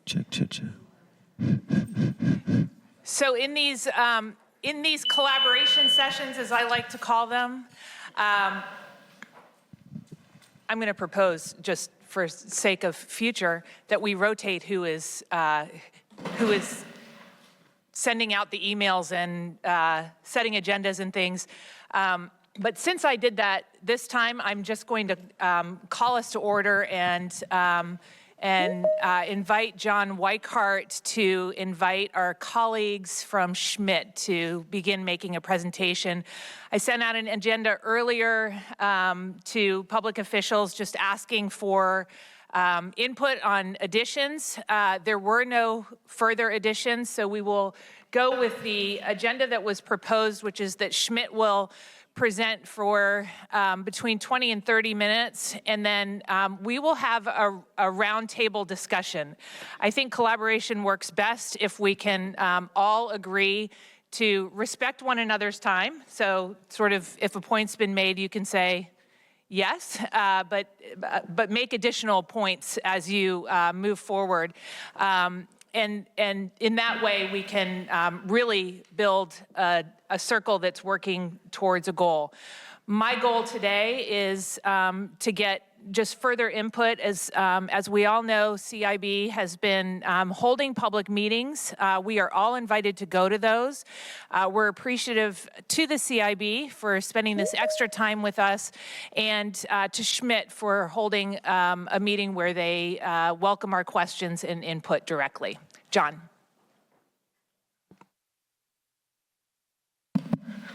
Check, check, check. So in these collaboration sessions, as I like to call them, I'm going to propose, just for sake of future, that we rotate who is sending out the emails and setting agendas and things. But since I did that this time, I'm just going to call us to order and invite John Weichart to invite our colleagues from Schmidt to begin making a presentation. I sent out an agenda earlier to public officials just asking for input on additions. There were no further additions, so we will go with the agenda that was proposed, which is that Schmidt will present for between 20 and 30 minutes, and then we will have a roundtable discussion. I think collaboration works best if we can all agree to respect one another's time. So sort of if a point's been made, you can say yes, but make additional points as you move forward. And in that way, we can really build a circle that's working towards a goal. My goal today is to get just further input. As we all know, CIB has been holding public meetings. We are all invited to go to those. We're appreciative to the CIB for spending this extra time with us, and to Schmidt for holding a meeting where they welcome our questions and input directly. John.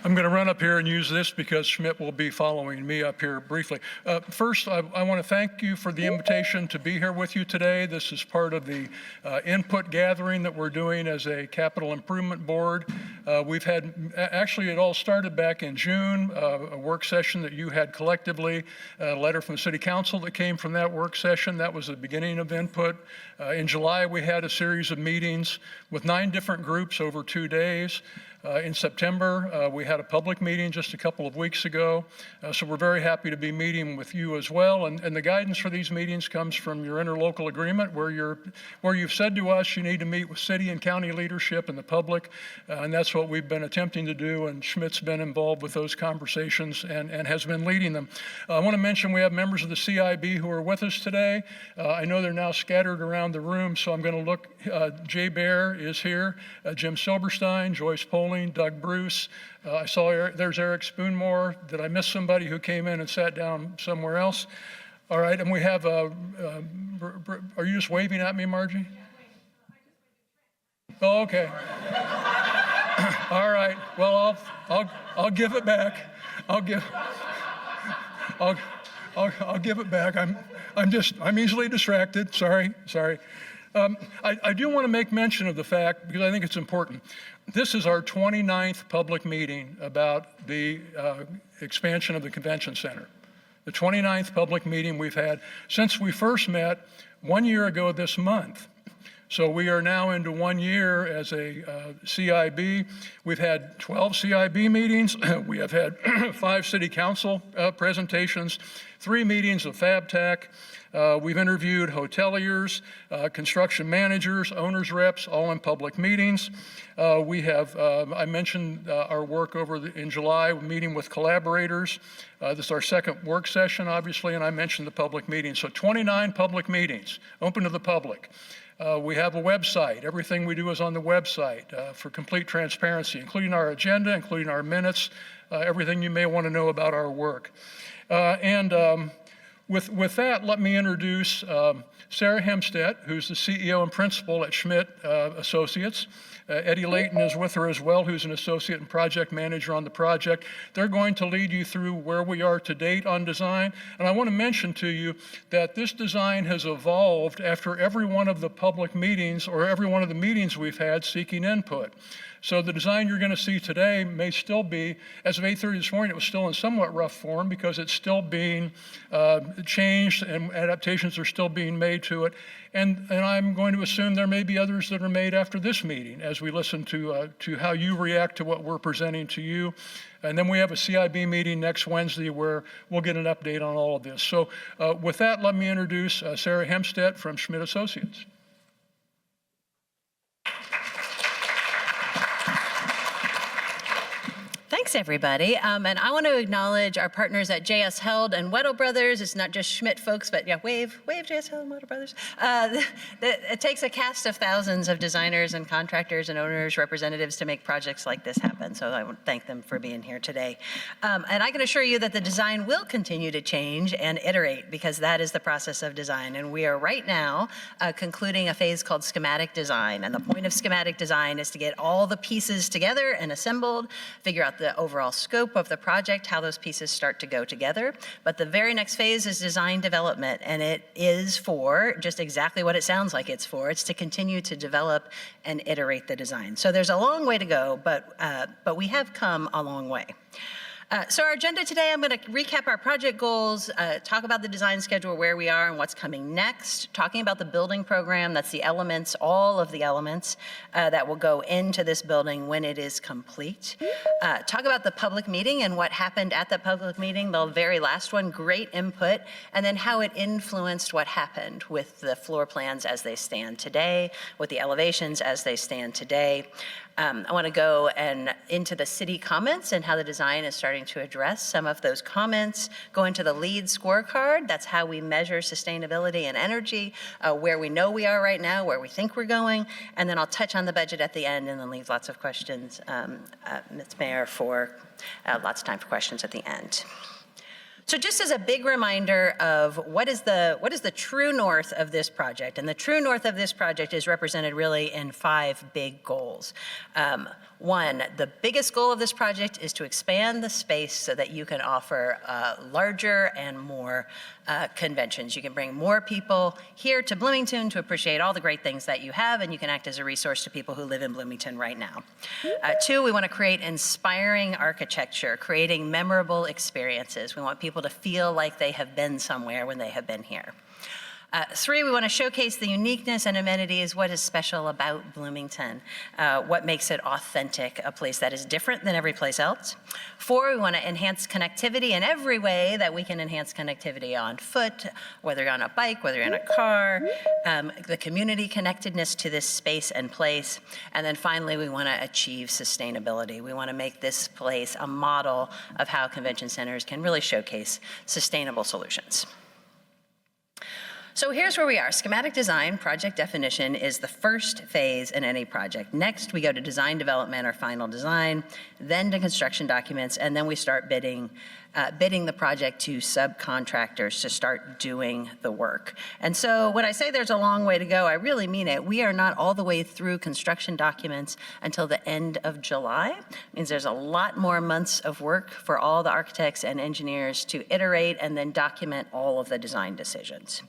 I'm going to run up here and use this because Schmidt will be following me up here briefly. First, I want to thank you for the invitation to be here with you today. This is part of the input gathering that we're doing as a capital improvement board. We've had, actually it all started back in June, a work session that you had collectively, a letter from the City Council that came from that work session. That was the beginning of input. In July, we had a series of meetings with 9 different groups over 2 days. In September, we had a public meeting just a couple of weeks ago, so we're very happy to be meeting with you as well. And the guidance for these meetings comes from your interlocal agreement, where you've said to us you need to meet with city and county leadership and the public, and that's what we've been attempting to do. And Schmidt's been involved with those conversations and has been leading them. I want to mention we have members of the CIB who are with us today. I know they're now scattered around the room, so I'm going to look. Jay Baer is here, Jim Silberstein, Joyce Poling, Doug Bruce. I saw there's Eric Spoonmore. Did I miss somebody who came in and sat down somewhere else? All right, and we have, are you just waving at me, Margie? Oh, okay. All right, well, I'll give it back. I'll give it back. I'm easily distracted. Sorry. I do want to make mention of the fact, because I think it's important. This is our 29th public meeting about the expansion of the convention center. The 29th public meeting we've had since we first met 1 year ago this month. So we are now into 1 year as a CIB. We've had 12 CIB meetings. We have had 5 city council presentations, 3 meetings of FabTech. We've interviewed hoteliers, construction managers, owners reps, all in public meetings. We have, I mentioned our work in July, meeting with collaborators. This is our second work session, obviously, and I mentioned the public meetings. So 29 public meetings, open to the public. We have a website. Everything we do is on the website for complete transparency, including our agenda, including our minutes, everything you may want to know about our work. With that, let me introduce Sarah Hempstead, who's the CEO and principal at Schmidt Associates. Eddie Layton is with her as well, who's an associate and project manager on the project. They're going to lead you through where we are to date on design. And I want to mention to you that this design has evolved after every one of the public meetings or every one of the meetings we've had seeking input. So the design you're going to see today may still be, as of 8:30 this morning, it was still in somewhat rough form because it's still being changed and adaptations are still being made to it. And I'm going to assume there may be others that are made after this meeting as we listen to how you react to what we're presenting to you. And then we have a CIB meeting next Wednesday where we'll get an update on all of this. So with that, let me introduce Sarah Hempstead from Schmidt Associates. Thanks, everybody. And I want to acknowledge our partners at JS Held and Weddle Brothers. It's not just Schmidt folks, but yeah, wave JS Held and Weddle Brothers. It takes a cast of thousands of designers and contractors and owners, representatives to make projects like this happen. So I want to thank them for being here today. And I can assure you that the design will continue to change and iterate, because that is the process of design. And we are right now concluding a phase called schematic design. And the point of schematic design is to get all the pieces together and assembled, figure out the overall scope of the project, how those pieces start to go together. But the very next phase is design development, and it is for just exactly what it sounds like it's for. It's to continue to develop and iterate the design. So there's a long way to go, but we have come a long way. So our agenda today, I'm going to recap our project goals, talk about the design schedule, where we are and what's coming next, talking about the building program, that's the elements, all of the elements that will go into this building when it is complete. Talk about the public meeting and what happened at the public meeting, the very last one, great input, and then how it influenced what happened with the floor plans as they stand today, with the elevations as they stand today. I want to go into the city comments and how the design is starting to address some of those comments, go into the LEED scorecard. That's how we measure sustainability and energy, where we know we are right now, where we think we're going, and then I'll touch on the budget at the end and then leave lots of questions, Ms. Mayor, for lots of time for questions at the end. So just as a big reminder of what is the true north of this project, and the true north of this project is represented really in 5 big goals. One, the biggest goal of this project is to expand the space so that you can offer larger and more conventions. You can bring more people here to Bloomington to appreciate all the great things that you have, and you can act as a resource to people who live in Bloomington right now. 2, we want to create inspiring architecture, creating memorable experiences. We want people to feel like they have been somewhere when they have been here. 3, we want to showcase the uniqueness and amenities, what is special about Bloomington, what makes it authentic, a place that is different than every place else. 4, we want to enhance connectivity in every way that we can enhance connectivity on foot, whether you're on a bike, whether you're in a car, the community connectedness to this space and place. And then finally, we want to achieve sustainability. We want to make this place a model of how convention centers can really showcase sustainable solutions. So here's where we are. Schematic design, project definition, is the first phase in any project. Next, we go to design development or final design, then to construction documents, and then we start bidding the project to subcontractors to start doing the work. And so when I say there's a long way to go, I really mean it. We are not all the way through construction documents until the end of July. It means there's a lot more months of work for all the architects and engineers to iterate and then document all of the design decisions.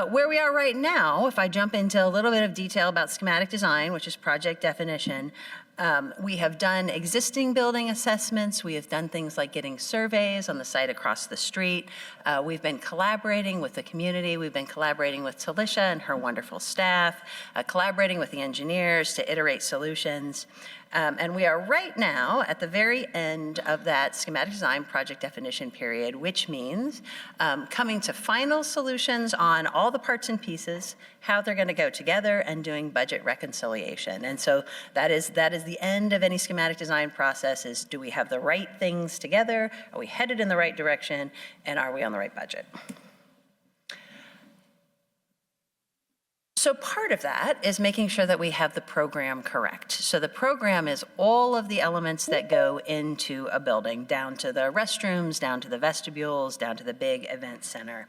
Where we are right now, if I jump into a little bit of detail about schematic design, which is project definition, we have done existing building assessments. We have done things like getting surveys on the site across the street. We've been collaborating with the community. We've been collaborating with Talisha and her wonderful staff, collaborating with the engineers to iterate solutions. And we are right now at the very end of that schematic design project definition period, which means coming to final solutions on all the parts and pieces, how they're going to go together, and doing budget reconciliation. And so that is the end of any schematic design process, is do we have the right things together? Are we headed in the right direction? And are we on the right budget? So part of that is making sure that we have the program correct. So the program is all of the elements that go into a building, down to the restrooms, down to the vestibules, down to the big event center.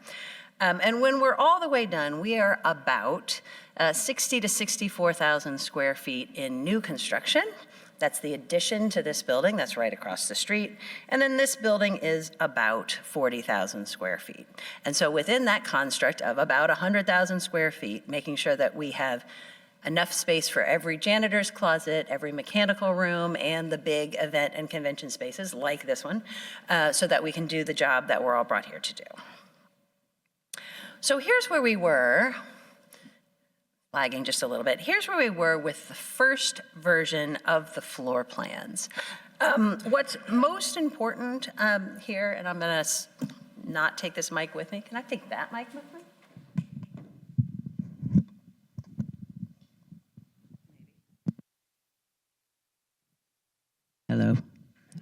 And when we're all the way done, we are about 60 to 64,000 square feet in new construction. That's the addition to this building that's right across the street. And then this building is about 40,000 square feet. And so within that construct of about 100,000 square feet, making sure that we have enough space for every janitor's closet, every mechanical room, and the big event and convention spaces like this one, so that we can do the job that we're all brought here to do. So here's where we were, lagging just a little bit. Here's where we were with the first version of the floor plans. What's most important here, and I'm gonna not take this mic with me. Can I take that mic with me? Hello.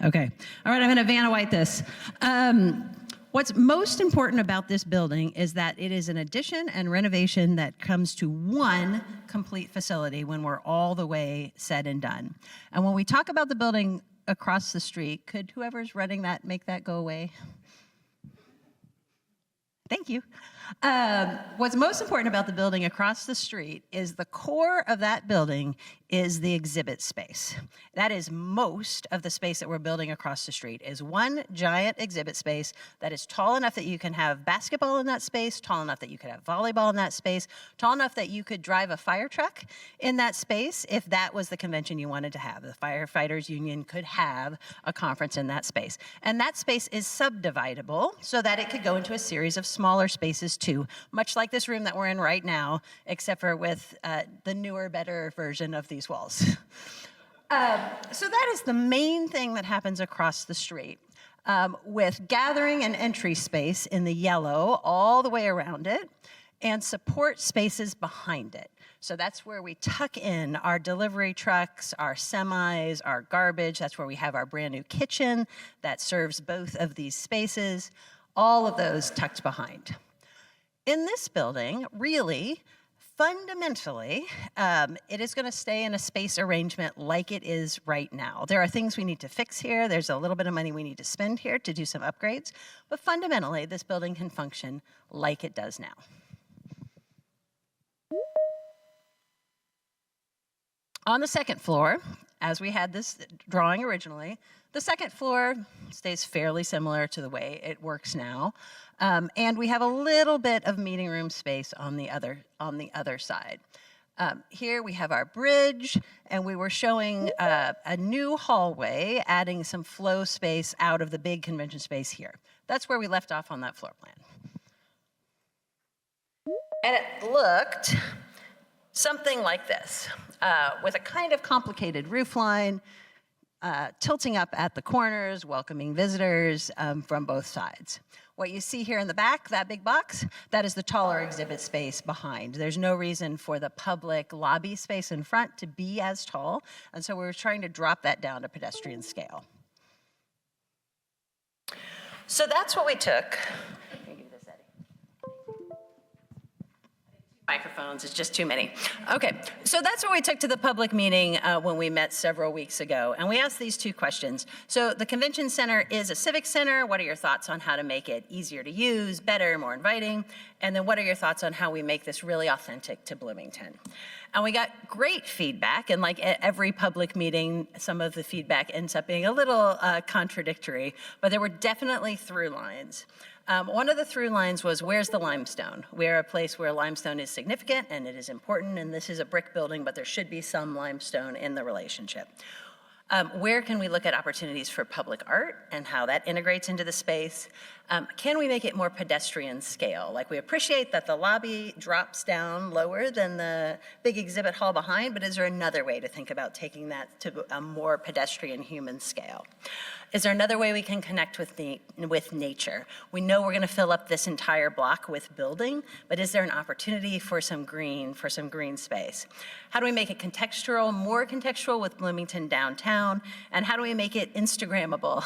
Okay. All right, I'm going to Vanna White this. What's most important about this building is that it is an addition and renovation that comes to one complete facility when we're all the way said and done. And when we talk about the building across the street, could whoever's running that make that go away? Thank you. What's most important about the building across the street is the core of that building is the exhibit space. That is most of the space that we're building across the street is one giant exhibit space that is tall enough that you can have basketball in that space, tall enough that you could have volleyball in that space, tall enough that you could drive a fire truck in that space if that was the convention you wanted to have. The firefighters union could have a conference in that space. And that space is subdividable so that it could go into a series of smaller spaces too, much like this room that we're in right now, except for with the newer, better version of these walls. So that is the main thing that happens across the street, with gathering and entry space in the yellow all the way around it, and support spaces behind it. So that's where we tuck in our delivery trucks, our semis, our garbage. That's where we have our brand new kitchen that serves both of these spaces, all of those tucked behind. In this building, really, fundamentally, it is going to stay in a space arrangement like it is right now. There are things we need to fix here. There's a little bit of money we need to spend here to do some upgrades. But fundamentally, this building can function like it does now. On the second floor, as we had this drawing originally, the second floor stays fairly similar to the way it works now. And we have a little bit of meeting room space on the other side. Here we have our bridge, and we were showing a new hallway, adding some flow space out of the big convention space here. That's where we left off on that floor plan. And it looked something like this, with a kind of complicated roof line, tilting up at the corners, welcoming visitors from both sides. What you see here in the back, that big box, that is the taller exhibit space behind. There's no reason for the public lobby space in front to be as tall, and so we were trying to drop that down to pedestrian scale. So that's what we took. Microphones, it's just too many. Okay, so that's what we took to the public meeting when we met several weeks ago, and we asked these two questions. So the convention center is a civic center. What are your thoughts on how to make it easier to use, better, more inviting? And then what are your thoughts on how we make this really authentic to Bloomington? And we got great feedback, and like at every public meeting, some of the feedback ends up being a little contradictory, but there were definitely through lines. One of the through lines was, where's the limestone? We're a place where limestone is significant and it is important, and this is a brick building, but there should be some limestone in the relationship. Where can we look at opportunities for public art and how that integrates into the space? Can we make it more pedestrian scale? Like, we appreciate that the lobby drops down lower than the big exhibit hall behind, but is there another way to think about taking that to a more pedestrian human scale? Is there another way we can connect with nature? We know we're going to fill up this entire block with building, but is there an opportunity for some green space? How do we make it contextual, more contextual with Bloomington downtown? And how do we make it Instagrammable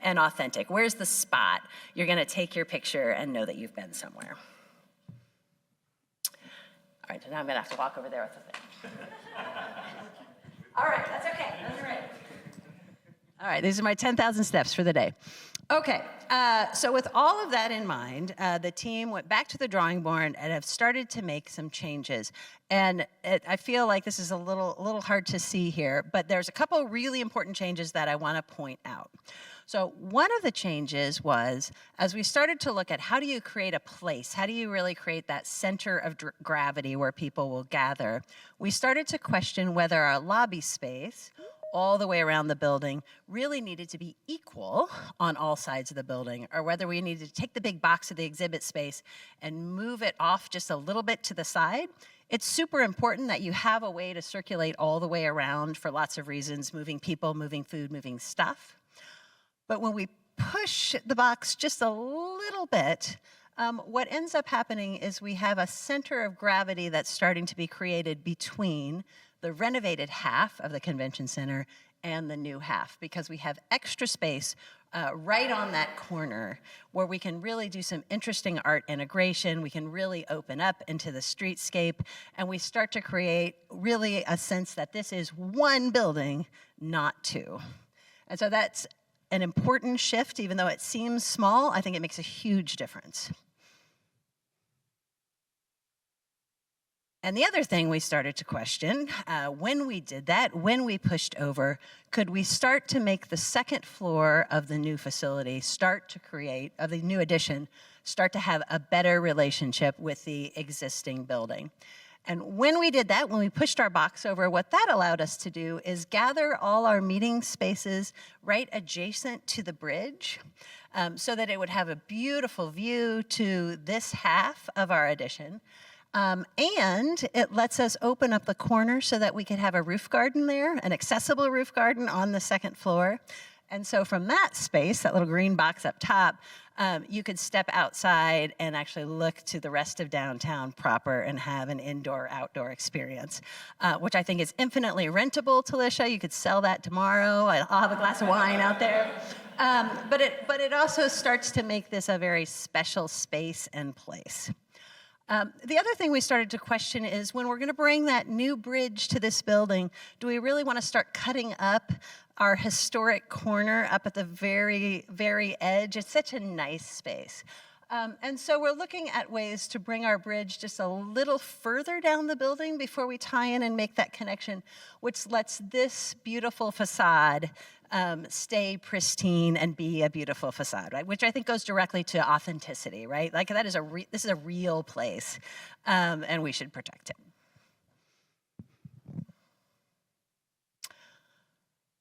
and authentic? Where's the spot you're going to take your picture and know that you've been somewhere? All right, so now I'm going to have to walk over there with the thing. All right, that's okay. That's all right. All right, these are my 10,000 steps for the day. Okay, so with all of that in mind, the team went back to the drawing board and have started to make some changes. And I feel like this is a little hard to see here, but there's a couple really important changes that I want to point out. So one of the changes was, as we started to look at how do you create a place, how do you really create that center of gravity where people will gather, we started to question whether our lobby space all the way around the building really needed to be equal on all sides of the building, or whether we needed to take the big box of the exhibit space and move it off just a little bit to the side. It's super important that you have a way to circulate all the way around for lots of reasons, moving people, moving food, moving stuff. But when we push the box just a little bit, what ends up happening is we have a center of gravity that's starting to be created between the renovated half of the convention center and the new half, because we have extra space right on that corner where we can really do some interesting art integration. We can really open up into the streetscape, and we start to create really a sense that this is one building, not two. And so that's an important shift. Even though it seems small, I think it makes a huge difference. And the other thing we started to question when we did that, when we pushed over, could we start to make the second floor of the new facility of the new addition, start to have a better relationship with the existing building? And when we did that, when we pushed our box over, what that allowed us to do is gather all our meeting spaces right adjacent to the bridge, so that it would have a beautiful view to this half of our addition. And it lets us open up the corner so that we could have a roof garden there, an accessible roof garden on the second floor. And so from that space, that little green box up top, you could step outside and actually look to the rest of downtown proper and have an indoor-outdoor experience, which I think is infinitely rentable, Talisha. You could sell that tomorrow. I'll have a glass of wine out there. But it also starts to make this a very special space and place. The other thing we started to question is, when we're going to bring that new bridge to this building, do we really want to start cutting up our historic corner up at the very, very edge? It's such a nice space. And so we're looking at ways to bring our bridge just a little further down the building before we tie in and make that connection, which lets this beautiful facade stay pristine and be a beautiful facade, right? Which I think goes directly to authenticity, right? Like this is a real place, and we should protect it.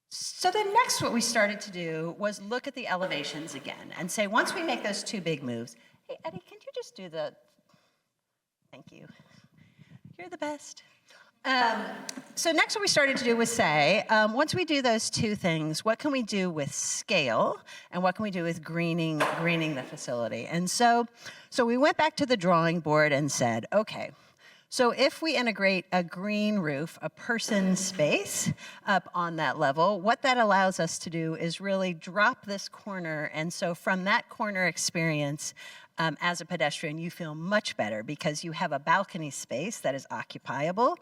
So then next what we started to do was look at the elevations again and say, once we make those two big moves, hey, Eddie, can you just do thank you. You're the best. So next what we started to do was say, once we do those two things, what can we do with scale, and what can we do with greening the facility? And so we went back to the drawing board and said, okay, so if we integrate a green roof, a person space up on that level, what that allows us to do is really drop this corner. And so from that corner experience, as a pedestrian, you feel much better because you have a balcony space that is occupiable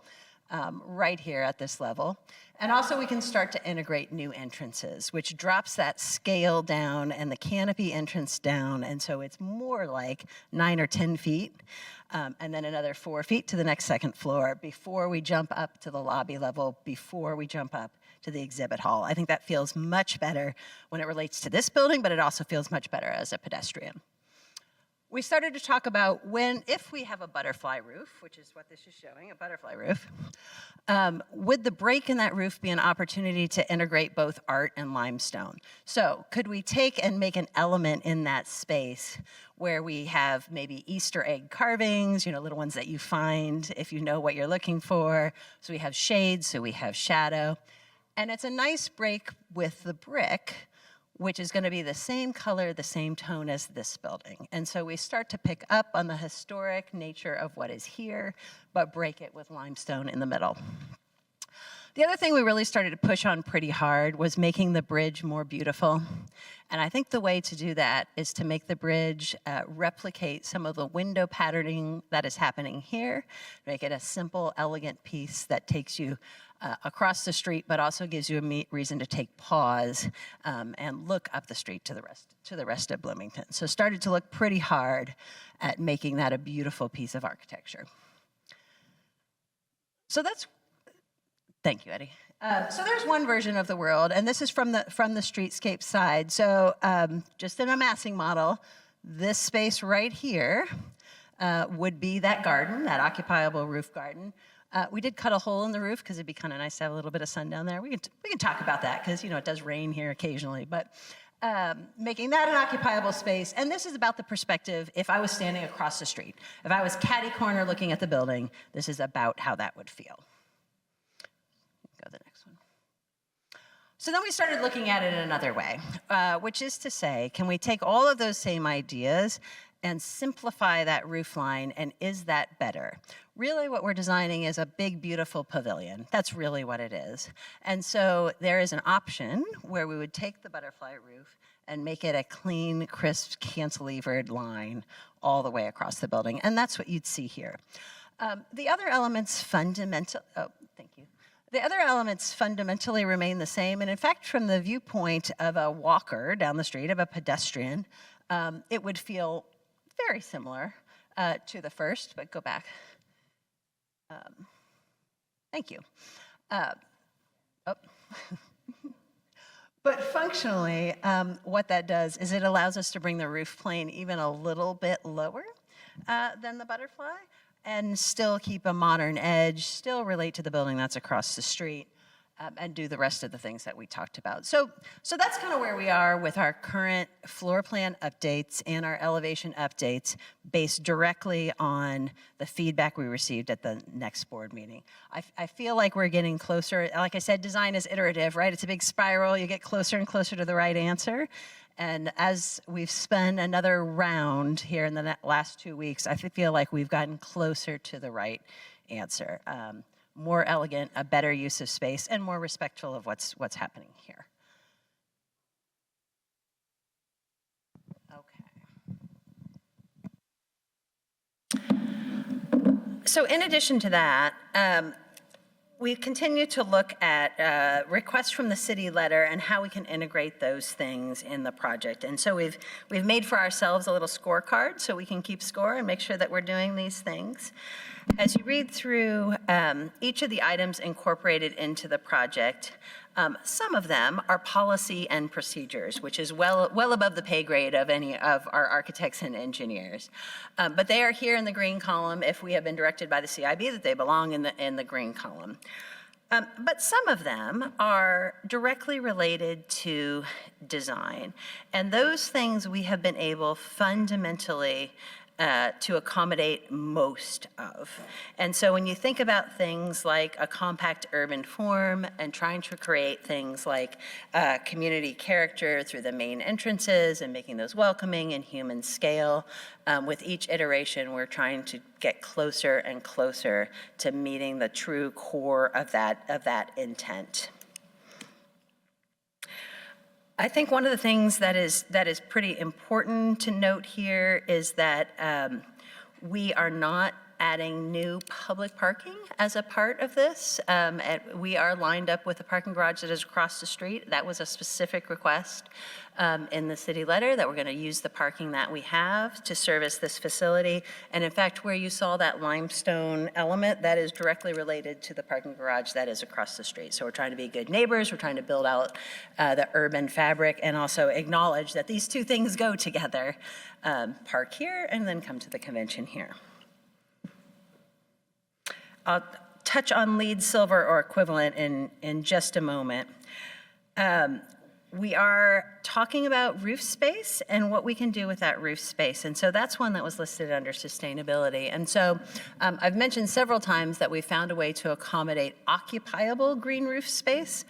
right here at this level. And also we can start to integrate new entrances, which drops that scale down and the canopy entrance down. And so it's more like 9 or 10 feet, and then another 4 feet to the next second floor before we jump up to the lobby level, before we jump up to the exhibit hall. I think that feels much better when it relates to this building, but it also feels much better as a pedestrian. We started to talk about if we have a butterfly roof, which is what this is showing, a butterfly roof, would the break in that roof be an opportunity to integrate both art and limestone? So could we take and make an element in that space where we have maybe Easter egg carvings, little ones that you find if you know what you're looking for. So we have shades, so we have shadow. And it's a nice break with the brick, which is going to be the same color, the same tone as this building. And so we start to pick up on the historic nature of what is here, but break it with limestone in the middle. The other thing we really started to push on pretty hard was making the bridge more beautiful. And I think the way to do that is to make the bridge replicate some of the window patterning that is happening here, make it a simple, elegant piece that takes you across the street, but also gives you a reason to take pause and look up the street to the rest of Bloomington. So started to look pretty hard at making that a beautiful piece of architecture. So thank you, Eddie. So there's one version of the world, and this is from the streetscape side. So just in a massing model, this space right here would be that garden, that occupiable roof garden. We did cut a hole in the roof because it'd be kind of nice to have a little bit of sun down there. We can talk about that because it does rain here occasionally, but making that an occupiable space. And this is about the perspective if I was standing across the street. If I was catty corner looking at the building, this is about how that would feel. Go to the next one. So then we started looking at it in another way, which is to say, can we take all of those same ideas and simplify that roof line, and is that better? Really what we're designing is a big, beautiful pavilion. That's really what it is. And so there is an option where we would take the butterfly roof and make it a clean, crisp, cantilevered line all the way across the building. And that's what you'd see here. The other elements thank you. The other elements fundamentally remain the same. And in fact, from the viewpoint of a walker down the street, of a pedestrian, it would feel very similar to the first, but go back. Thank you. But functionally, what that does is it allows us to bring the roof plane even a little bit lower than the butterfly and still keep a modern edge, still relate to the building that's across the street, and do the rest of the things that we talked about. So that's kind of where we are with our current floor plan updates and our elevation updates based directly on the feedback we received at the next board meeting. I feel like we're getting closer. Like I said, design is iterative, right? It's a big spiral. You get closer and closer to the right answer. And as we've spun another round here in the last 2 weeks, I feel like we've gotten closer to the right answer. More elegant, a better use of space, and more respectful of what's happening here. Okay. So in addition to that, we continue to look at requests from the city letter and how we can integrate those things in the project. And so we've made for ourselves a little scorecard so we can keep score and make sure that we're doing these things. As you read through each of the items incorporated into the project, some of them are policy and procedures, which is well above the pay grade of any of our architects and engineers. But they are here in the green column if we have been directed by the CIB that they belong in the green column. But some of them are directly related to design. And those things we have been able fundamentally to accommodate most of. And so when you think about things like a compact urban form and trying to create things like community character through the main entrances and making those welcoming and human scale, with each iteration we're trying to get closer and closer to meeting the true core of that intent. I think one of the things that is pretty important to note here is that we are not adding new public parking as a part of this. We are lined up with the parking garage that is across the street. That was a specific request in the city letter that we're going to use the parking that we have to service this facility. And in fact, where you saw that limestone element, that is directly related to the parking garage that is across the street. So we're trying to be good neighbors. We're trying to build out the urban fabric and also acknowledge that these two things go together. Park here and then come to the convention here. I'll touch on LEED Silver or equivalent in just a moment. We are talking about roof space and what we can do with that roof space. And so that's one that was listed under sustainability. And so I've mentioned several times that we found a way to accommodate occupiable green roof space,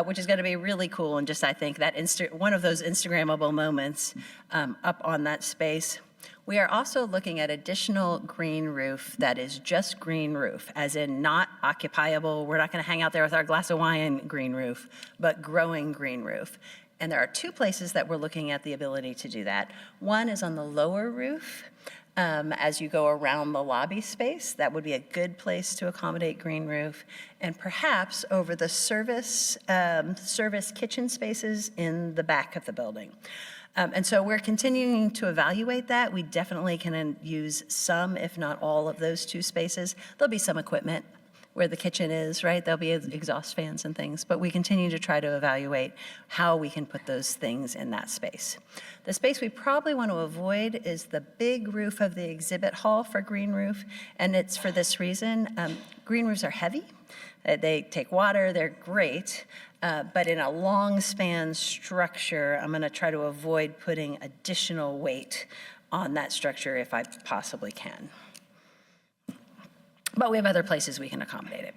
which is going to be really cool. And just, I think, that one of those Instagrammable moments up on that space. We are also looking at additional green roof that is just green roof, as in not occupiable. We're not going to hang out there with our glass of wine green roof, but growing green roof. And there are two places that we're looking at the ability to do that. One is on the lower roof. As you go around the lobby space, that would be a good place to accommodate green roof. And perhaps over the service kitchen spaces in the back of the building. And so we're continuing to evaluate that. We definitely can use some, if not all, of those two spaces. There'll be some equipment where the kitchen is, right? There'll be exhaust fans and things, but we continue to try to evaluate how we can put those things in that space. The space we probably want to avoid is the big roof of the exhibit hall for green roof, and it's for this reason. Green roofs are heavy. They take water, they're great, but in a long span structure, I'm going to try to avoid putting additional weight on that structure if I possibly can. But we have other places we can accommodate it.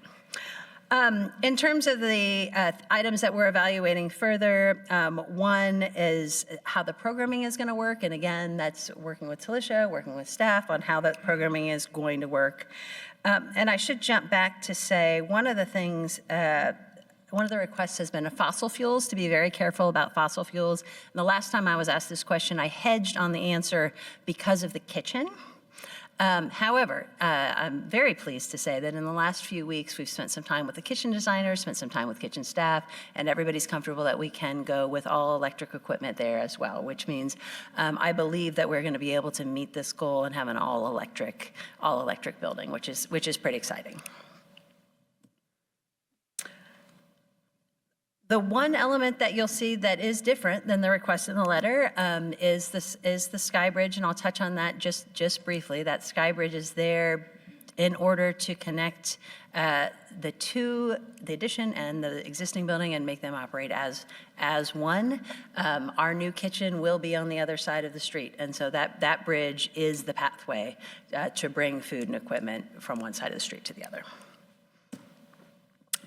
In terms of the items that we're evaluating further, one is how the programming is going to work. And again, that's working with Talisha, working with staff on how that programming is going to work. And I should jump back to say one of the things, one of the requests has been fossil fuels, to be very careful about fossil fuels. And the last time I was asked this question, I hedged on the answer because of the kitchen. However, I'm very pleased to say that in the last few weeks, we've spent some time with the kitchen designers, spent some time with kitchen staff, and everybody's comfortable that we can go with all electric equipment there as well, which means I believe that we're going to be able to meet this goal and have an all electric building, which is pretty exciting. The one element that you'll see that is different than the request in the letter is the sky bridge, and I'll touch on that just briefly. That sky bridge is there in order to connect the addition and the existing building and make them operate as one. Our new kitchen will be on the other side of the street, and so that bridge is the pathway to bring food and equipment from one side of the street to the other.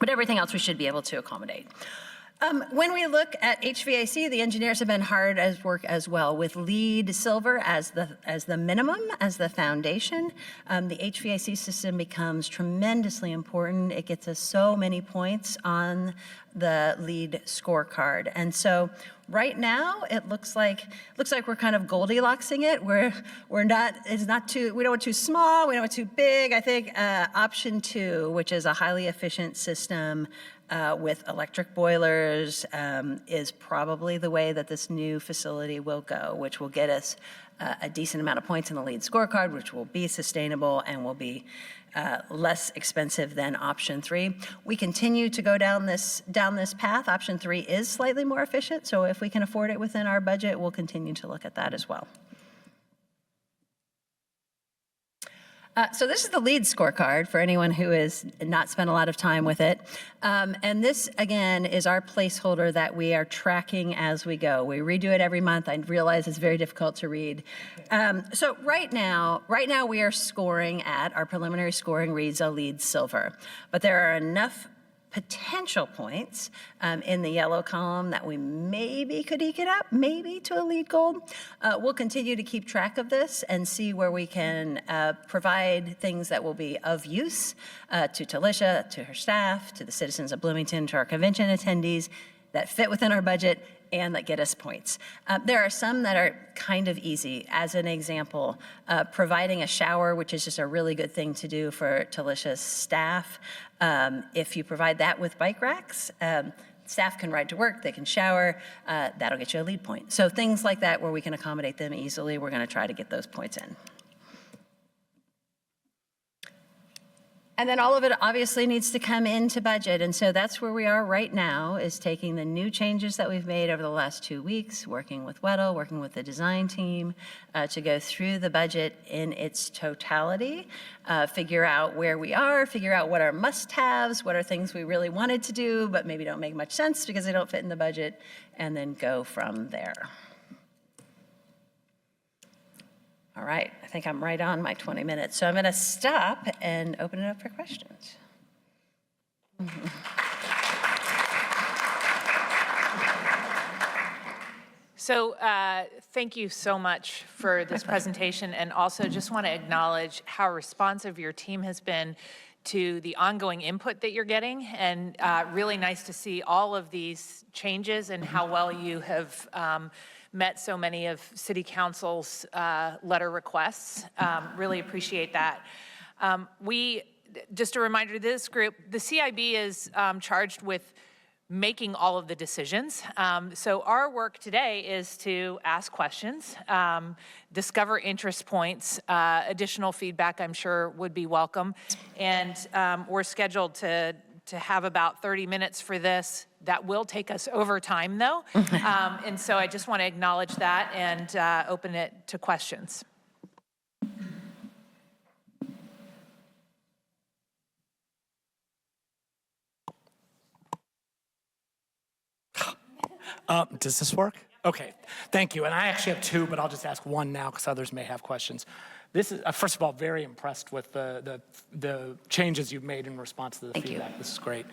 But everything else we should be able to accommodate. When we look at HVAC, the engineers have been hard at work as well with LEED Silver as the minimum, as the foundation. The HVAC system becomes tremendously important. It gets us so many points on the LEED scorecard. And so right now, it looks like we're kind of Goldilocksing it. We don't want too small, we don't want too big. I think option 2, which is a highly efficient system with electric boilers, is probably the way that this new facility will go, which will get us a decent amount of points in the LEED scorecard, which will be sustainable and will be less expensive than option 3. We continue to go down this path. Option 3 is slightly more efficient, so if we can afford it within our budget, we'll continue to look at that as well. So this is the LEED scorecard for anyone who has not spent a lot of time with it. And this, again, is our placeholder that we are tracking as we go. We redo it every month. I realize it's very difficult to read. So right now we are scoring at, our preliminary scoring reads a LEED Silver. But there are enough potential points in the yellow column that we maybe could eke it up, maybe to a LEED Gold. We'll continue to keep track of this and see where we can provide things that will be of use to Talisha, to her staff, to the citizens of Bloomington, to our convention attendees that fit within our budget and that get us points. There are some that are kind of easy. As an example, providing a shower, which is just a really good thing to do for Talisha's staff. If you provide that with bike racks, staff can ride to work, they can shower, that'll get you a LEED point. So things like that where we can accommodate them easily, we're gonna try to get those points in. And then all of it obviously needs to come into budget. And so that's where we are right now, is taking the new changes that we've made over the last 2 weeks, working with Weddle, working with the design team to go through the budget in its totality, figure out where we are, figure out what are must-haves, what are things we really wanted to do, but maybe don't make much sense because they don't fit in the budget, and then go from there. All right, I think I'm right on my 20 minutes. So I'm gonna stop and open it up for questions. So thank you so much for this presentation, and also just want to acknowledge how responsive your team has been to the ongoing input that you're getting, and really nice to see all of these changes and how well you have met so many of City Council's letter requests. Really appreciate that. Just a reminder to this group, the CIB is charged with making all of the decisions. So our work today is to ask questions, discover interest points, additional feedback I'm sure would be welcome. And we're scheduled to have about 30 minutes for this. That will take us over time though. And so I just want to acknowledge that and open it to questions. Does this work? Okay, thank you. And I actually have 2, but I'll just ask 1 now because others may have questions. This is, first of all, very impressed with the changes you've made in response to the feedback. This is great.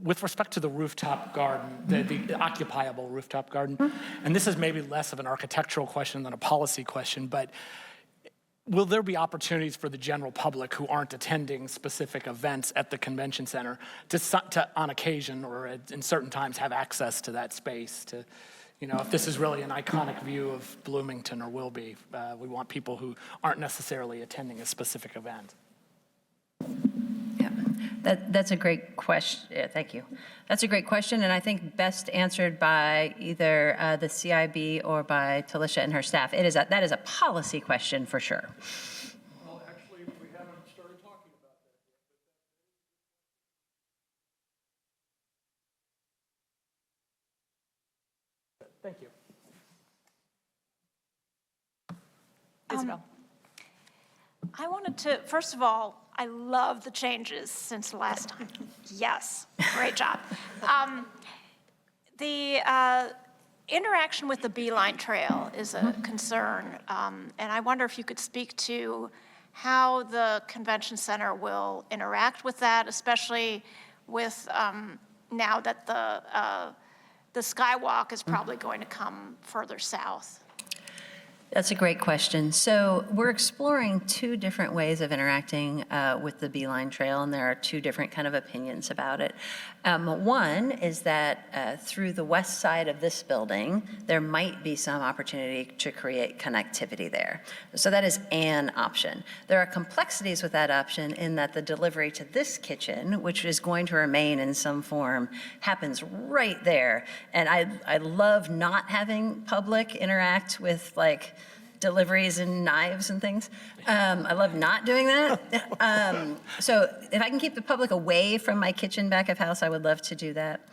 With respect to the rooftop garden, the occupiable rooftop garden, and this is maybe less of an architectural question than a policy question, but will there be opportunities for the general public who aren't attending specific events at the convention center to on occasion or in certain times have access to that space to, you know, if this is really an iconic view of Bloomington or will be, we want people who aren't necessarily attending a specific event. Yeah, that's a great question. Yeah, thank you. That's a great question, and I think best answered by either the CIB or by Talisha and her staff. That is a policy question for sure. Well, actually, we haven't started talking about that yet. Thank you. Isabel. I wanted to, first of all, I love the changes since the last time. Yes, great job. The interaction with the Beeline Trail is a concern, and I wonder if you could speak to how the convention center will interact with that, especially with now that the skywalk is probably going to come further south. That's a great question. So we're exploring two different ways of interacting with the Beeline Trail, and there are two different kind of opinions about it. One is that through the west side of this building, there might be some opportunity to create connectivity there. So that is an option. There are complexities with that option in that the delivery to this kitchen, which is going to remain in some form, happens right there. And I love not having public interact with like deliveries and knives and things. I love not doing that. So if I can keep the public away from my kitchen back of house, I would love to do that.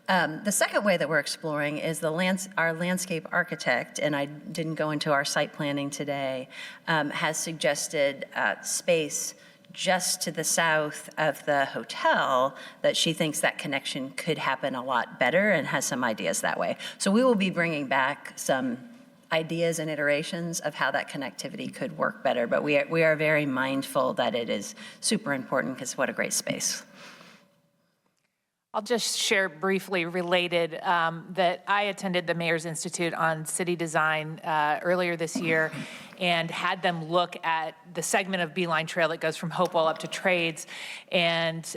The second way that we're exploring is our landscape architect, and I didn't go into our site planning today, has suggested space just to the south of the hotel that she thinks that connection could happen a lot better and has some ideas that way. So we will be bringing back some ideas and iterations of how that connectivity could work better, but we are very mindful that it is super important because what a great space. I'll just share briefly related that I attended the Mayor's Institute on City Design earlier this year and had them look at the segment of Beeline Trail that goes from Hopewell up to Trades, and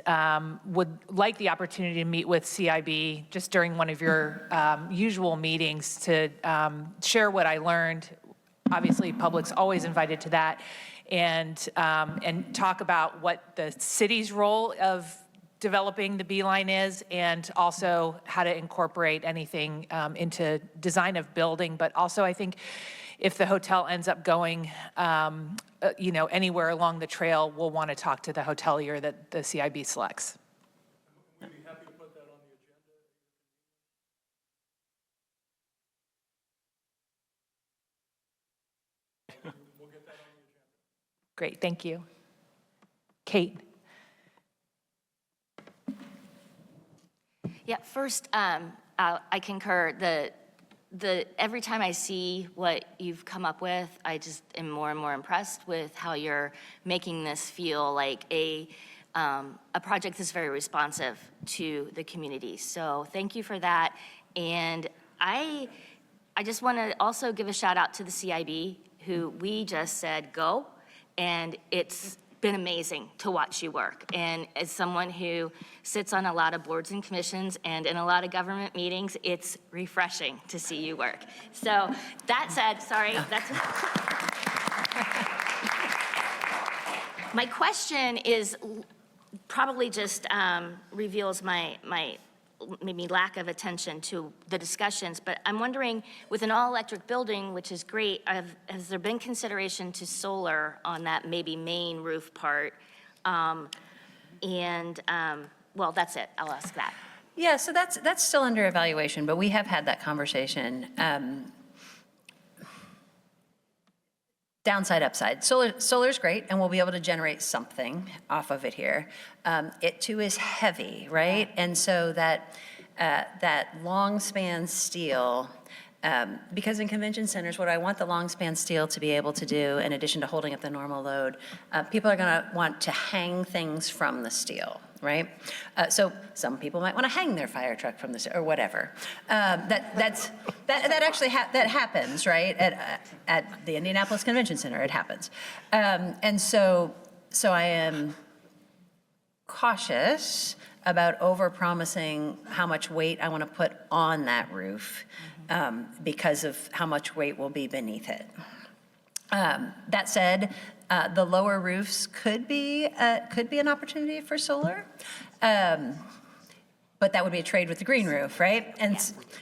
would like the opportunity to meet with CIB just during one of your usual meetings to share what I learned. Obviously, public's always invited to that, and talk about what the city's role of developing the Beeline is, and also how to incorporate anything into design of building. But also, I think if the hotel ends up going, you know, anywhere along the trail, we'll want to talk to the hotelier that the CIB selects. We'd be happy to put that on the agenda. We'll get that on the agenda. Great, thank you. Kate. Yeah, first, I concur. Every time I see what you've come up with, I just am more and more impressed with how you're making this feel like a project that's very responsive to the community. So thank you for that. And I just want to also give a shout out to the CIB, who we just said go, and it's been amazing to watch you work. And as someone who sits on a lot of boards and commissions and in a lot of government meetings, it's refreshing to see you work. So that said, sorry, that's my question is probably just reveals my maybe lack of attention to the discussions, but I'm wondering, with an all-electric building, which is great, has there been consideration to solar on that maybe main roof part? Well, that's it. I'll ask that. Yeah, so that's still under evaluation, but we have had that conversation. Downside, upside. Solar's great, and we'll be able to generate something off of it here. It too is heavy, right? And so that long span steel Because in convention centers, what I want the long span steel to be able to do, in addition to holding up the normal load, people are going to want to hang things from the steel, right? So some people might want to hang their fire truck from the steel or whatever. That actually that happens, right? At the Indianapolis Convention Center, it happens, and so I am cautious about over-promising how much weight I want to put on that roof because of how much weight will be beneath it. That said, the lower roofs could be an opportunity for solar. But that would be a trade with the green roof, right? And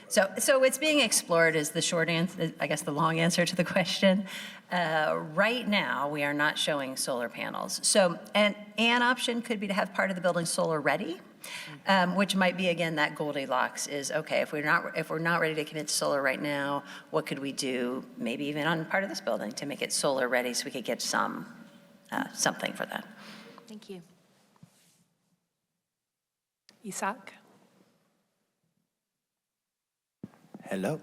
so it's being explored is the short answer, I guess the long answer to the question. Right now, we are not showing solar panels. So an option could be to have part of the building solar ready, which might be, again, that Goldilocks is, okay, if we're not ready to commit to solar right now, what could we do, maybe even on part of this building, to make it solar ready so we could get something for that. Thank you. Isaac? Hello.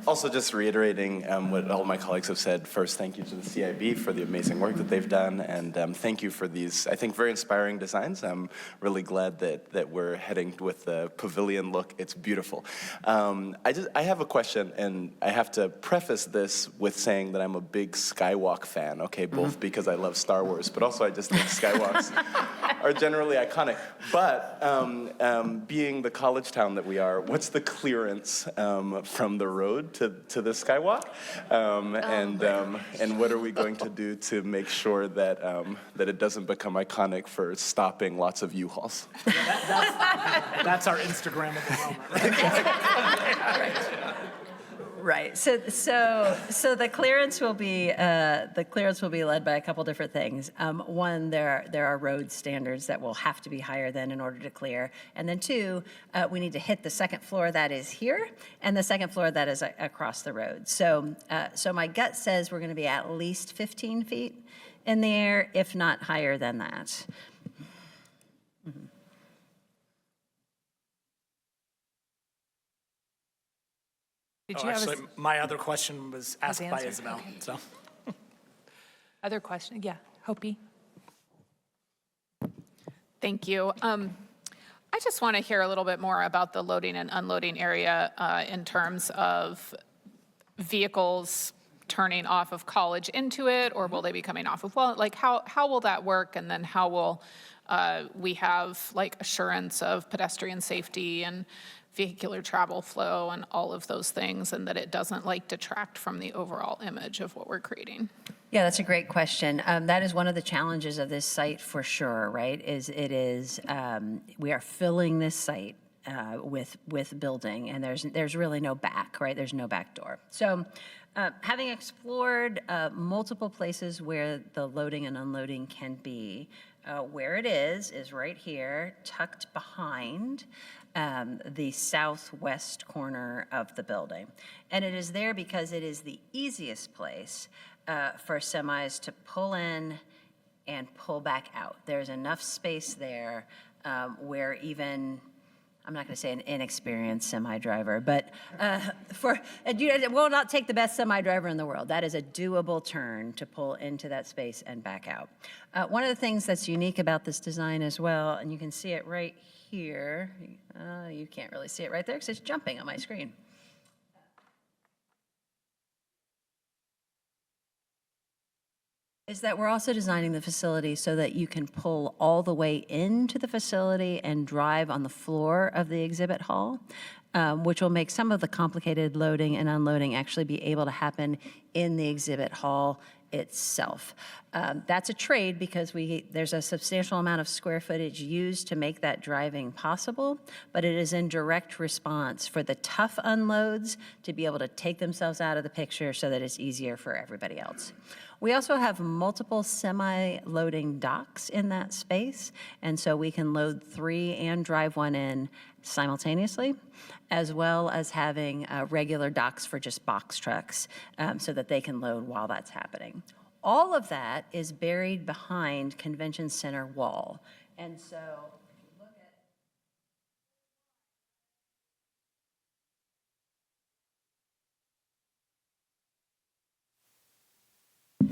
Also, just reiterating what all my colleagues have said. First, thank you to the CIB for the amazing work that they've done, and thank you for these, I think, very inspiring designs. I'm really glad that we're heading with the pavilion look. It's beautiful. I have a question, and I have to preface this with saying that I'm a big Skywalk fan. Okay, both because I love Star Wars, but also I just think skywalks are generally iconic. But being the college town that we are, what's the clearance from the road to the skywalk, and what are we going to do to make sure that that it doesn't become iconic for stopping lots of U-Hauls? That's our Instagrammable moment, right? Right. So the clearance will be led by a couple different things. One, there are road standards that will have to be higher than in order to clear, and then two, we need to hit the second floor that is here and the second floor that is across the road. So my gut says we're going to be at least 15 feet in the air, if not higher than that. Did you have Actually, my other question was asked by answered. Isabel. Okay. So, other question? Yeah, Hopi. Thank you. I just want to hear a little bit more about the loading and unloading area in terms of vehicles turning off of College into it, or will they be coming off of, well, like how will that work? And then how will we have like assurance of pedestrian safety and vehicular travel flow and all of those things, and that it doesn't like detract from the overall image of what we're creating? Yeah, that's a great question. That is one of the challenges of this site for sure, right? We are filling this site with building, and there's really no back, right? There's no back door. So having explored multiple places where the loading and unloading can be, where it is right here, tucked behind the southwest corner of the building. And it is there because it is the easiest place for semis to pull in and pull back out. There's enough space there where even, I'm not going to say an inexperienced semi-driver, but it will not take the best semi-driver in the world. That is a doable turn to pull into that space and back out. One of the things that's unique about this design as well, and you can see it right here, you can't really see it right there because it's jumping on my screen. Is that we're also designing the facility so that you can pull all the way into the facility and drive on the floor of the exhibit hall, which will make some of the complicated loading and unloading actually be able to happen in the exhibit hall itself. That's a trade because there's a substantial amount of square footage used to make that driving possible, but it is in direct response for the tough unloads to be able to take themselves out of the picture so that it's easier for everybody else. We also have multiple semi-loading docks in that space, and so we can load 3 and drive 1 in simultaneously, as well as having regular docks for just box trucks so that they can load while that's happening. All of that is buried behind Convention Center wall. And so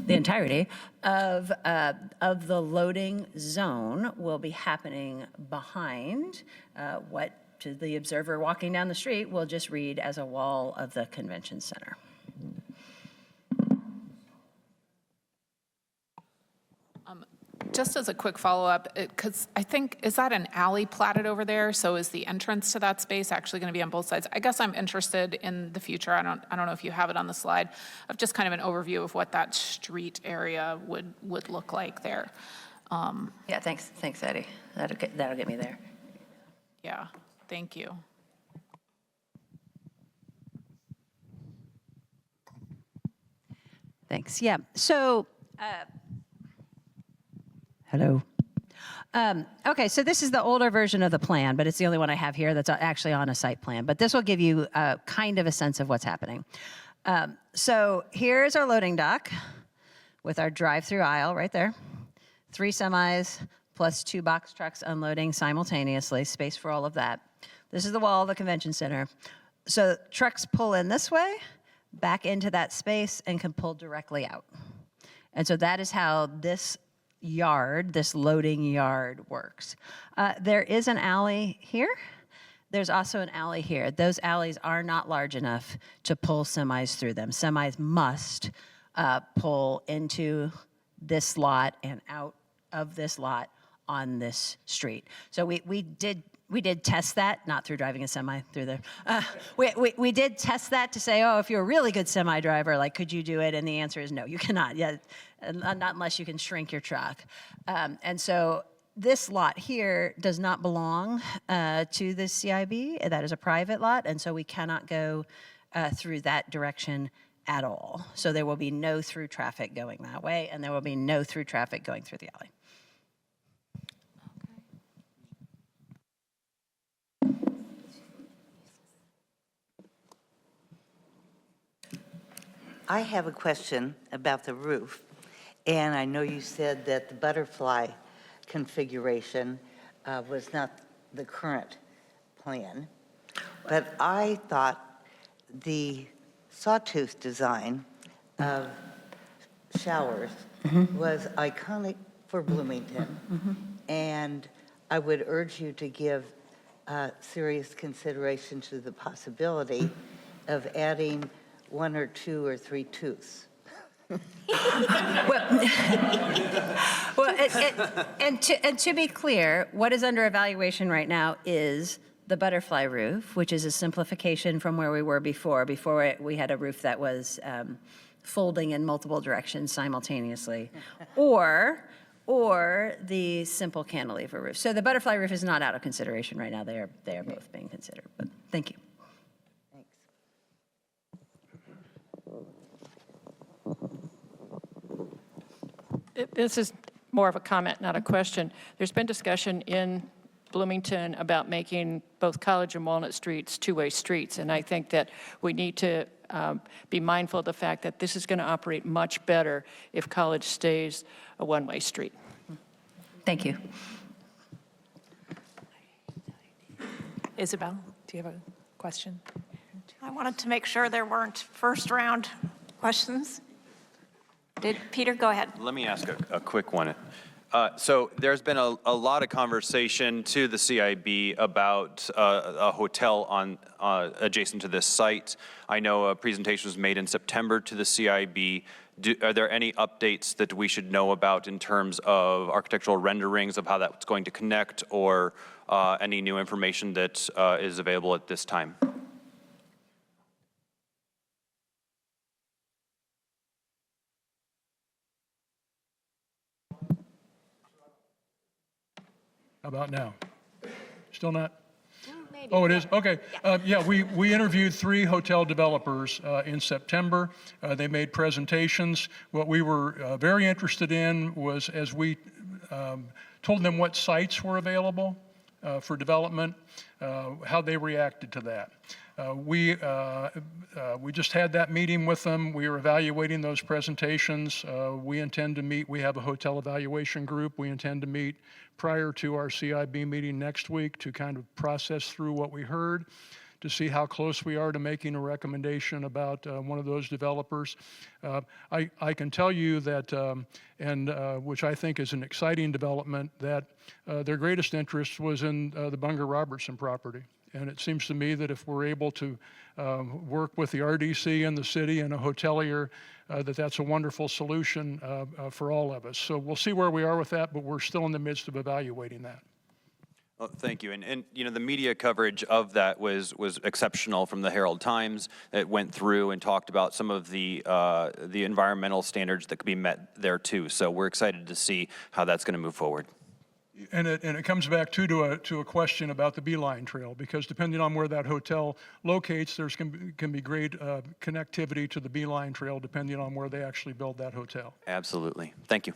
the entirety of the loading zone will be happening behind what to the observer walking down the street will just read as a wall of the convention center. Just as a quick follow-up, because I think, is that an alley platted over there? So is the entrance to that space actually going to be on both sides? I guess I'm interested in the future, I don't know if you have it on the slide, of just kind of an overview of what that street area would look like there. Yeah, thanks, Eddie. That'll get me there. Yeah, thank you. Thanks. Yeah. So, hello. Okay, so this is the older version of the plan, but it's the only one I have here that's actually on a site plan. But this will give you kind of a sense of what's happening. So here's our loading dock with our drive-through aisle right there. 3 semis plus 2 box trucks unloading simultaneously, space for all of that. This is the wall of the convention center. So trucks pull in this way, back into that space, and can pull directly out. And so that is how this yard, this loading yard works. There is an alley here. There's also an alley here. Those alleys are not large enough to pull semis through them. Semis must pull into this lot and out of this lot on this street. So we did test that, not through driving a semi through there. We did test that to say, oh, if you're a really good semi driver, like, could you do it? And the answer is no, you cannot. Yeah, not unless you can shrink your truck. And so this lot here does not belong to the CIB. That is a private lot, and so we cannot go through that direction at all. So there will be no through traffic going that way, and there will be no through traffic going through the alley. I have a question about the roof, and I know you said that the butterfly configuration was not the current plan, but I thought the sawtooth design of showers was iconic for Bloomington, and I would urge you to give serious consideration to the possibility of adding 1 or 2 or 3 tooths. And to be clear, what is under evaluation right now is the butterfly roof, which is a simplification from where we were before. Before we had a roof that was folding in multiple directions simultaneously, or the simple cantilever roof. So the butterfly roof is not out of consideration right now. They are both being considered. But thank you. This is more of a comment, not a question. There's been discussion in Bloomington about making both College and Walnut Streets two-way streets, and I think that we need to be mindful of the fact that this is going to operate much better if College stays a one-way street. Thank you. Isabel, do you have a question? I wanted to make sure there weren't first-round questions. Did Peter, go ahead. Let me ask a quick one. So there's been a lot of conversation to the CIB about a hotel on adjacent to this site. I know a presentation was made in September to the CIB. Are there any updates that we should know about in terms of architectural renderings of how that's going to connect, or any new information that is available at this time? How about now? Still not? Maybe. Oh, it is? Okay. Yeah, we interviewed 3 hotel developers in September. They made presentations. What we were very interested in was, as we told them what sites were available for development, how they reacted to that. We just had that meeting with them. We are evaluating those presentations. We intend to meet. We have a hotel evaluation group. We intend to meet prior to our CIB meeting next week to kind of process through what we heard, to see how close we are to making a recommendation about one of those developers. I can tell you that, which I think is an exciting development, that their greatest interest was in the Bunger-Robertson property. And it seems to me that if we're able to work with the RDC and the city and a hotelier, that's a wonderful solution for all of us. So we'll see where we are with that, but we're still in the midst of evaluating that. Well, thank you. And you know, the media coverage of that was exceptional from the Herald Times. It went through and talked about some of the environmental standards that could be met there too. So we're excited to see how that's going to move forward. And it comes back to a question about the Beeline Trail, because depending on where that hotel locates, there's can be great connectivity to the Beeline Trail depending on where they actually build that hotel. Absolutely. Thank you.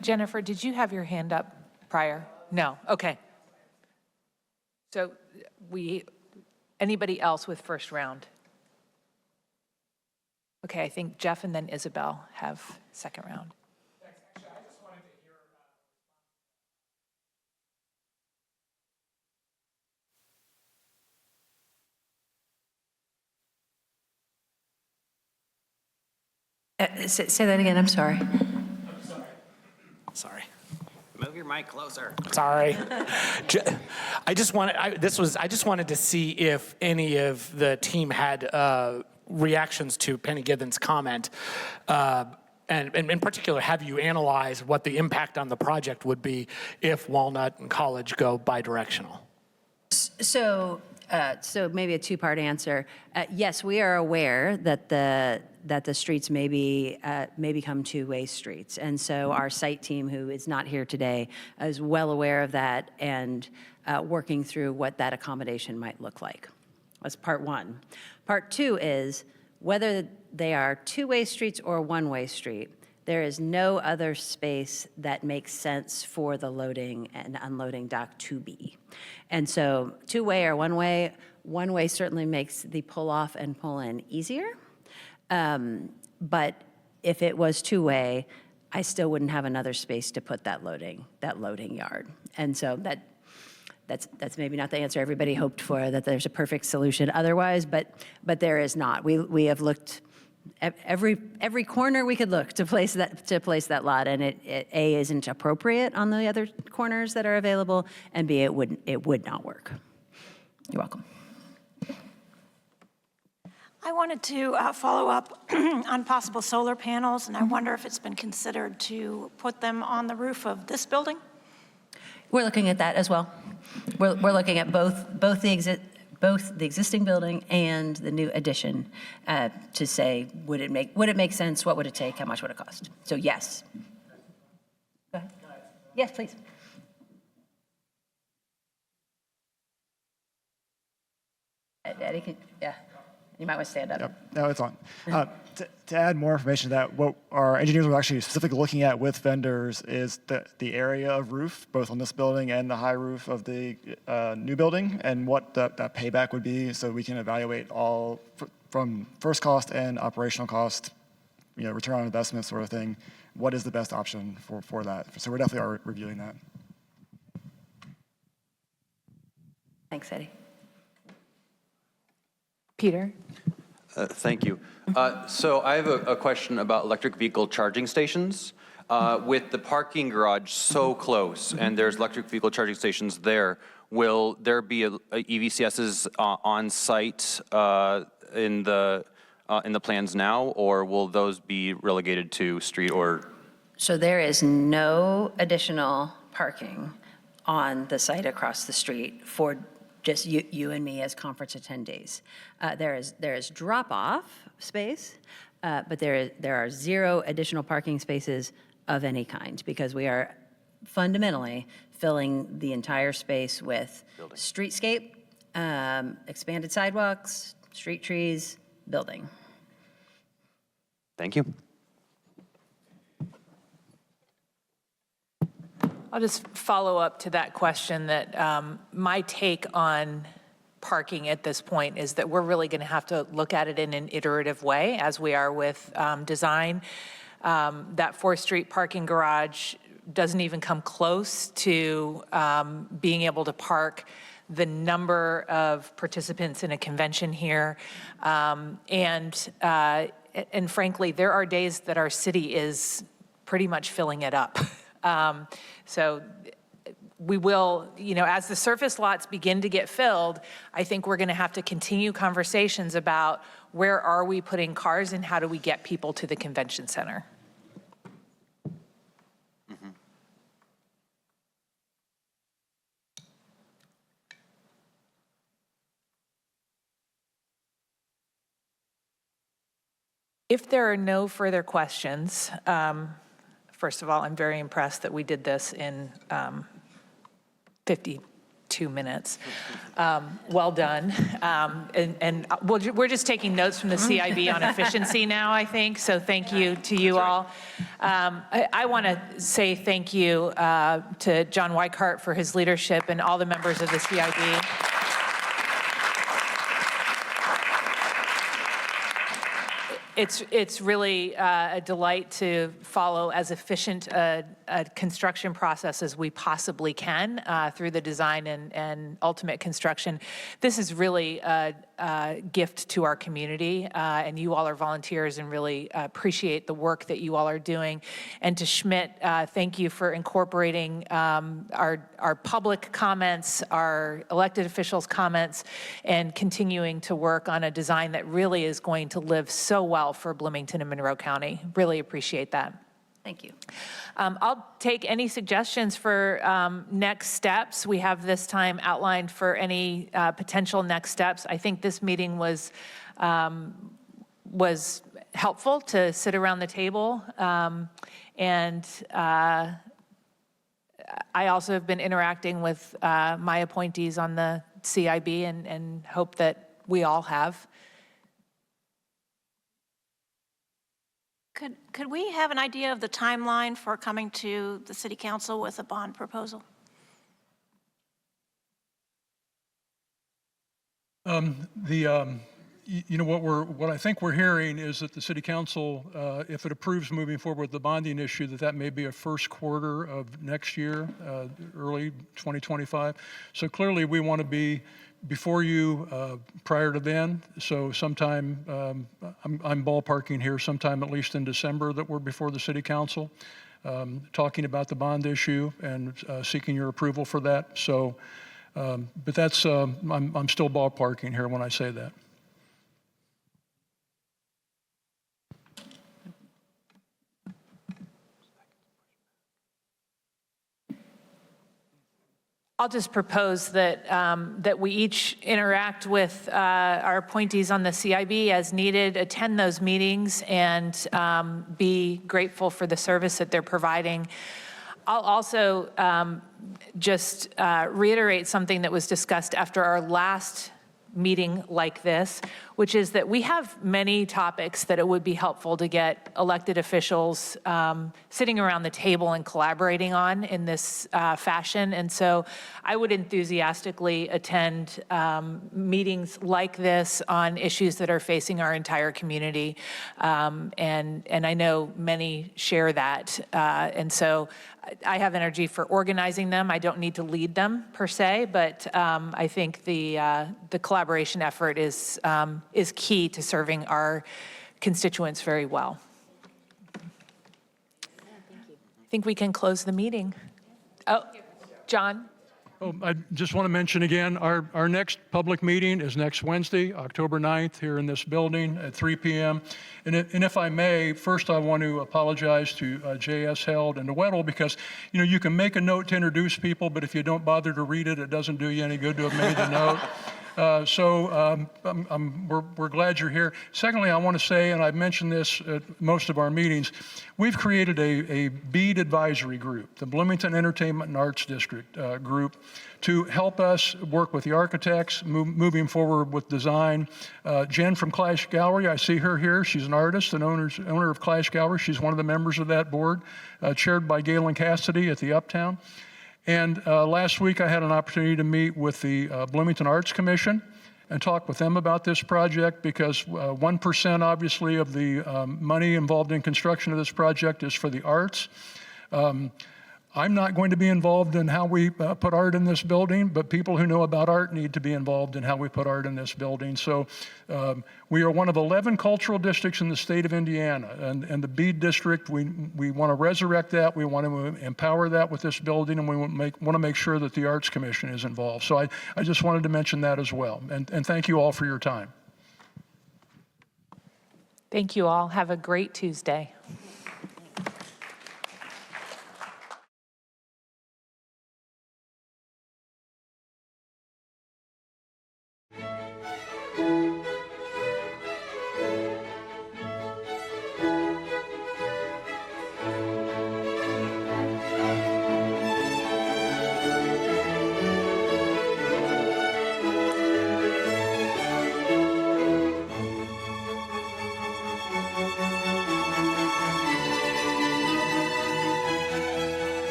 Jennifer, did you have your hand up prior? No, okay. So anybody else with first round? Okay, I think Jeff and then Isabel have second round. Say that again, I'm sorry. Sorry. Move your mic closer. Sorry. I just wanted to see if any of the team had reactions to Penny Given's comment. And in particular, have you analyzed what the impact on the project would be if Walnut and College go bidirectional? So maybe a two-part answer. Yes, we are aware that the streets may become two-way streets, and so our site team, who is not here today, is well aware of that and working through what that accommodation might look like. That's part one. Part two is whether they are two-way streets or one-way street, there is no other space that makes sense for the loading and unloading dock to be. And so two-way or one-way certainly makes the pull-off and pull-in easier. But if it was two-way, I still wouldn't have another space to put that loading yard. And so that's maybe not the answer everybody hoped for, that there's a perfect solution otherwise, but there is not. We have looked at every corner we could look to place that lot, and it A, isn't appropriate on the other corners that are available, and B, it would not work. You're welcome. I wanted to follow up on possible solar panels, and I wonder if it's been considered to put them on the roof of this building? We're looking at that as well. We're looking at both the existing building and the new addition to say, would it make sense? What would it take? How much would it cost? So yes. Go ahead. Yes, please. Eddie, yeah. You might want to stand up. Yep. No, it's on. To add more information to that, what our engineers were actually specifically looking at with vendors is the area of roof, both on this building and the high roof of the new building, and what that payback would be, so we can evaluate all from first cost and operational cost, return on investment sort of thing. What is the best option for that? So we definitely are reviewing that. Thanks, Eddie. Peter? Thank you. So I have a question about electric vehicle charging stations. With the parking garage so close, and there's electric vehicle charging stations there, will there be EVCSs on site in the plans now, or will those be relegated to street or? So there is no additional parking on the site across the street for just you and me as conference attendees. There is drop-off space, but there are zero additional parking spaces of any kind, because we are fundamentally filling the entire space with streetscape, expanded sidewalks, street trees, building. Thank you. I'll just follow up to that question that my take on parking at this point is that we're really going to have to look at it in an iterative way, as we are with design. That 4th Street parking garage doesn't even come close to being able to park the number of participants in a convention here. And frankly, there are days that our city is pretty much filling it up. So we will, as the surface lots begin to get filled, I think we're going to have to continue conversations about where are we putting cars and how do we get people to the convention center. If there are no further questions, first of all, I'm very impressed that we did this in 52 minutes. Well done. And we're just taking notes from the CIB on efficiency now, I think, so thank you to you all. I want to say thank you to John Weichart for his leadership and all the members of the CIB. It's really a delight to follow as efficient a construction process as we possibly can through the design and ultimate construction. This is really a gift to our community, and you all are volunteers and really appreciate the work that you all are doing. And to Schmidt, thank you for incorporating our public comments, our elected officials' comments, and continuing to work on a design that really is going to live so well for Bloomington and Monroe County. Really appreciate that. Thank you. I'll take any suggestions for next steps. We have this time outlined for any potential next steps. I think this meeting was helpful to sit around the table. And I also have been interacting with my appointees on the CIB and hope that we all have. Could we have an idea of the timeline for coming to the City Council with a bond proposal? What I think we're hearing is that the City Council, if it approves moving forward with the bonding issue, that may be a first quarter of next year, early 2025. So clearly, we want to be before you prior to then. So sometime, I'm ballparking here, sometime at least in December that we're before the City Council, talking about the bond issue and seeking your approval for that. So, but that's, I'm still ballparking here when I say that. I'll just propose that that we each interact with our appointees on the CIB as needed, attend those meetings, and be grateful for the service that they're providing. I'll also just reiterate something that was discussed after our last meeting like this, which is that we have many topics that it would be helpful to get elected officials sitting around the table and collaborating on in this fashion. And so I would enthusiastically attend meetings like this on issues that are facing our entire community. And I know many share that. And so I have energy for organizing them. I don't need to lead them per se, but I think the collaboration effort is key to serving our constituents very well. I think we can close the meeting. Oh, John? Oh, I just want to mention again, our next public meeting is next Wednesday, October 9th, here in this building at 3 p.m. And if I may, first I want to apologize to JS Held and to Weddle, because you can make a note to introduce people, but if you don't bother to read it, it doesn't do you any good to have made the note. We're glad you're here. Secondly, I want to say, and I've mentioned this at most of our meetings, we've created a BEAD advisory group, the Bloomington Entertainment and Arts District group, to help us work with the architects moving forward with design. Jen from Clash Gallery, I see her here. She's an artist and owner of Clash Gallery. She's one of the members of that board, chaired by Galen Cassidy at the Uptown. And last week I had an opportunity to meet with the Bloomington Arts Commission and talk with them about this project, because 1% obviously of the money involved in construction of this project is for the arts. I'm not going to be involved in how we put art in this building, but people who know about art need to be involved in how we put art in this building. So we are one of 11 cultural districts in the state of Indiana, and the Bead District, we want to resurrect that. We want to empower that with this building, and we want to make sure that the Arts Commission is involved. So I just wanted to mention that as well. And thank you all for your time. Thank you all. Have a great Tuesday.